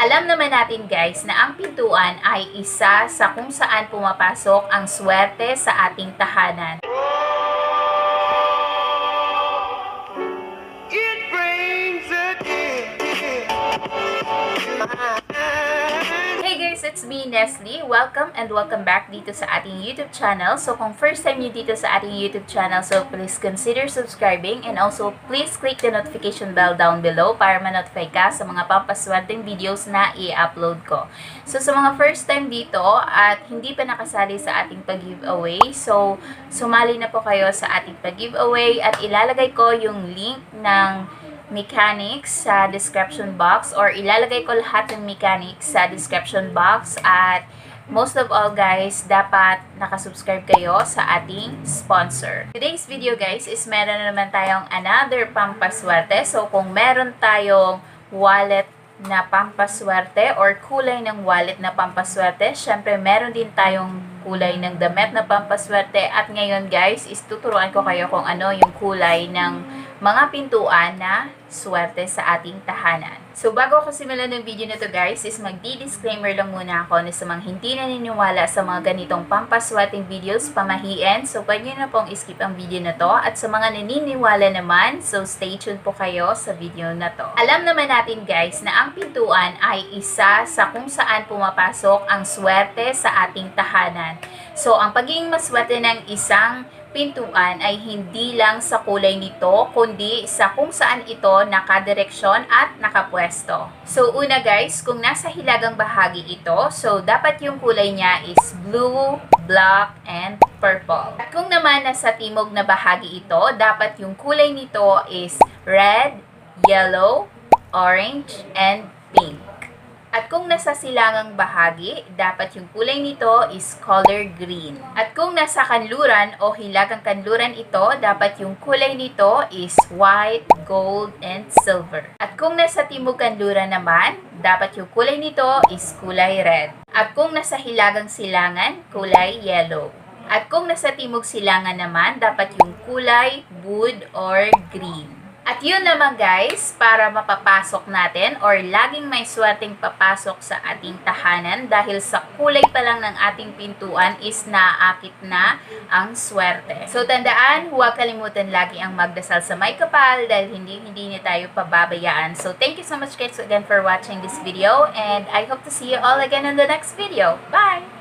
Alam naman natin guys na ang pintuan ay isa sa kung saan pumapasok ang swerte sa ating tahanan. Hey guys, it's me, Neslie. Welcome and welcome back dito sa ating YouTube channel. So kung first time nyo dito sa ating YouTube channel, so please consider subscribing and also please click the notification bell down below para ma-notify ka sa mga pampaswerteng videos na i-upload ko. So sa mga first time dito at hindi pa nakasali sa ating pag-giveaway, so sumali na po kayo sa ating pag-giveaway at ilalagay ko yung link ng mechanics sa description box or ilalagay ko lahat ng mechanics sa description box at most of all guys, dapat nakasubscribe kayo sa ating sponsor. Today's video guys is meron na naman tayong another pampaswerte. So kung meron tayong wallet na pampaswerte or kulay ng wallet na pampaswerte, syempre meron din tayong kulay ng damit na pampaswerte at ngayon guys is tuturuan ko kayo kung ano yung kulay ng mga pintuan na swerte sa ating tahanan. So bago ako simulan ng video na to guys, is magdi-disclaimer lang muna ako na sa mga hindi naniniwala sa mga ganitong pampaswerteng videos, pamahiin. So pwede nyo na pong skip ang video na to. At sa mga naniniwala naman, so stay tuned po kayo sa video na to. Alam naman natin guys na ang pintuan ay isa sa kung saan pumapasok ang swerte sa ating tahanan. So ang pagiging maswerte ng isang pintuan ay hindi lang sa kulay nito, kundi sa kung saan ito nakadireksyon at nakapwesto. So una guys, kung nasa hilagang bahagi ito, so dapat yung kulay niya is blue, black, and purple. At kung naman nasa timog na bahagi ito, dapat yung kulay nito is red, yellow, orange, and pink. At kung nasa silangang bahagi, dapat yung kulay nito is color green. At kung nasa kanluran o hilagang kanluran ito, dapat yung kulay nito is white, gold, and silver. At kung nasa timog kanluran naman, dapat yung kulay nito is kulay red. At kung nasa hilagang silangan, kulay yellow. At kung nasa timog silangan naman, dapat yung kulay wood or green. At yun naman guys, para mapapasok natin or laging may swerteng papasok sa ating tahanan dahil sa kulay pa lang ng ating pintuan is naakit na ang swerte. So tandaan, huwag kalimutan lagi ang magdasal sa may kapal dahil hindi niya tayo pababayaan. So thank you so much guys again for watching this video and I hope to see you all again in the next video. Bye!